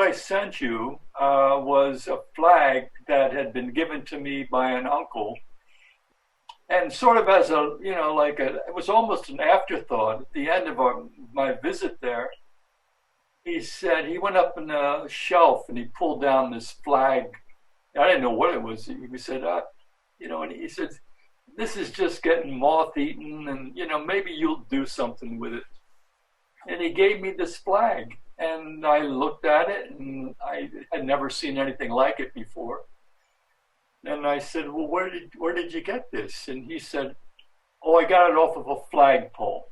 what I sent you was a flag that had been given to me by an uncle, and sort of as a, it was almost an afterthought at the end of my visit there. He said he went up in a shelf and he pulled down this flag. I didn't know what it was. He said, and he said, this is just getting moth-eaten, and maybe you'll do something with it. And he gave me this flag, and I looked at it, and I had never seen anything like it before. And I said, well, where did you get this? And he said, oh, I got it off of a flagpole.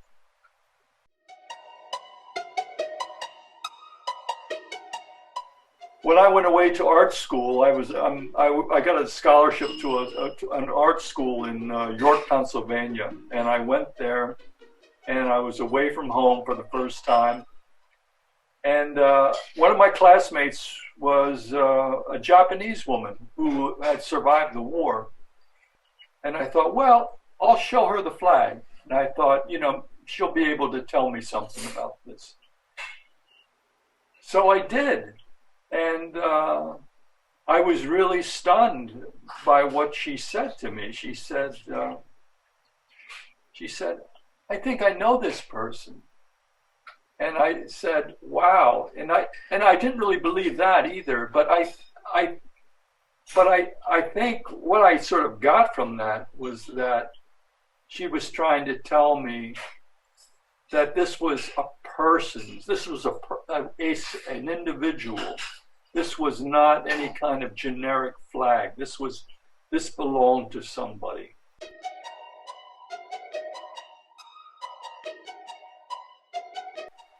When I went away to art school, I got a scholarship to an art school in York, Pennsylvania, and I went there, and I was away from home for the first time. And one of my classmates was a Japanese woman who had survived the war. And I thought, well, I'll show her the flag. And I thought, she'll be able to tell me something about this. So I did. And I was really stunned by what she said to me. She said, I think I know this person. And I said, wow. And I didn't really believe that either. But I think what I sort of got from that was that she was trying to tell me that this was a person. This was an individual. This was not any kind of generic flag. This belonged to somebody.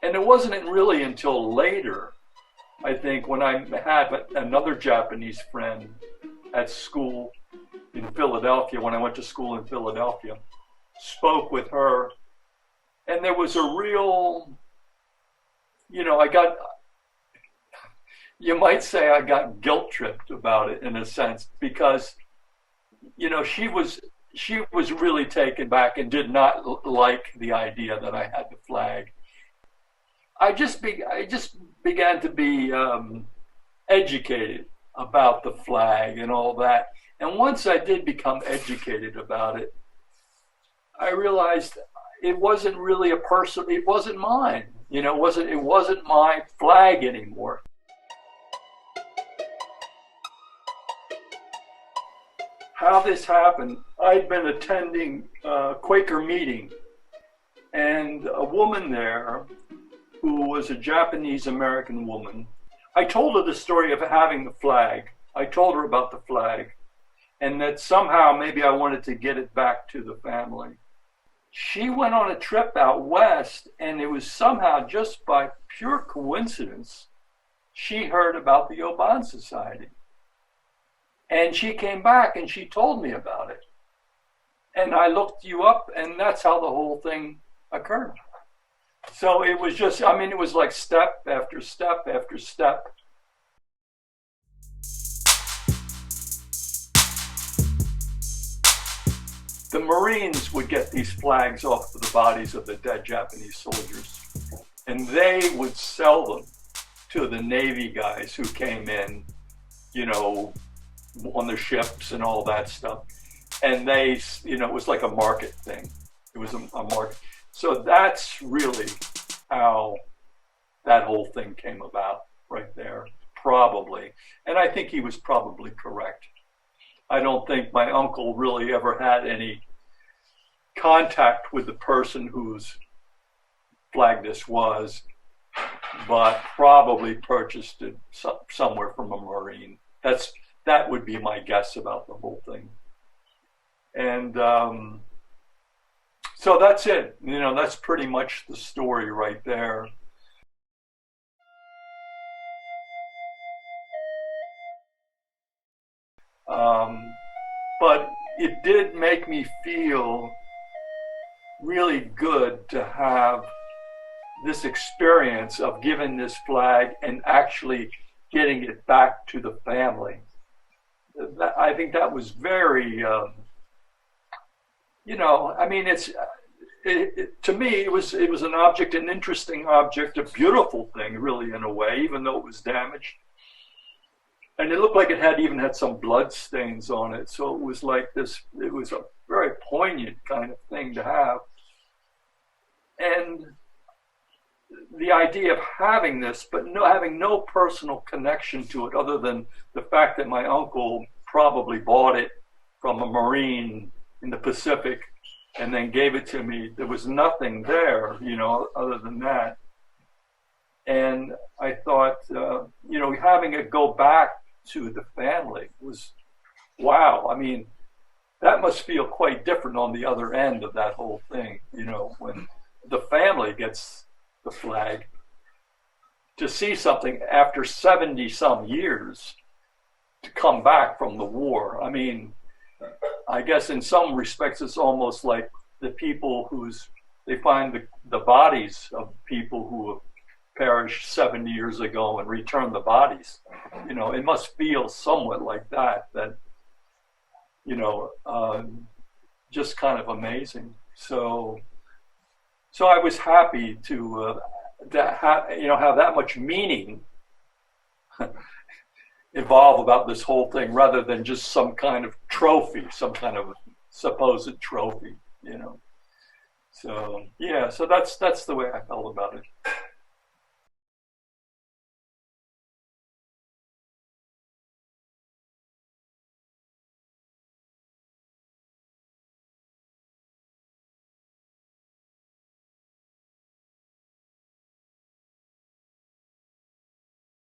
And it wasn't really until later, I think, when I had another Japanese friend at school in Philadelphia, when I went to school in Philadelphia, spoke with her, and there was a real, you might say I got guilt tripped about it in a sense, because, she was really taken back and did not like the idea that I had the flag. I just began to be educated about the flag and all that. And once I did become educated about it, I realized it wasn't really a person. It wasn't mine. It wasn't my flag anymore. How this happened, I'd been attending a Quaker meeting, and a woman there who was a Japanese American woman, I told her the story of having the flag. I told her about the flag, and that somehow maybe I wanted to get it back to the family. She went on a trip out west, and it was somehow just by pure coincidence, she heard about the Obon Society. And she came back and she told me about it. And I looked you up, and that's how the whole thing occurred. So it was just, it was like step after step after step. The Marines would get these flags off of the bodies of the dead Japanese soldiers, and they would sell them to the Navy guys who came in, on the ships and all that stuff. And they, it was like a market thing. It was a market. So that's really how that whole thing came about right there, probably. And I think he was probably correct. I don't think my uncle really ever had any contact with the person whose flag this was, but probably purchased it somewhere from a Marine. That would be my guess about the whole thing. And so that's it. That's pretty much the story right there. But it did make me feel really good to have this experience of giving this flag and actually getting it back to the family. I think that was very, to me, it was an object, an interesting object, a beautiful thing, really, in a way, even though it was damaged. And it looked like it even had some blood stains on it. So it was like this, it was a very poignant kind of thing to have. And the idea of having this, but having no personal connection to it other than the fact that my uncle probably bought it from a Marine in the Pacific and then gave it to me. There was nothing there, other than that. And I thought, having it go back to the family was, wow. I mean, that must feel quite different on the other end of that whole thing, when the family gets the flag. To see something after 70 some years to come back from the war. I mean, I guess in some respects it's almost like the people they find the bodies of people who have perished 70 years ago and return the bodies. It must feel somewhat like that, just kind of amazing. So I was happy to have that much meaning evolve about this whole thing rather than just some kind of trophy, some kind of supposed trophy, So yeah, so that's the way I felt about it.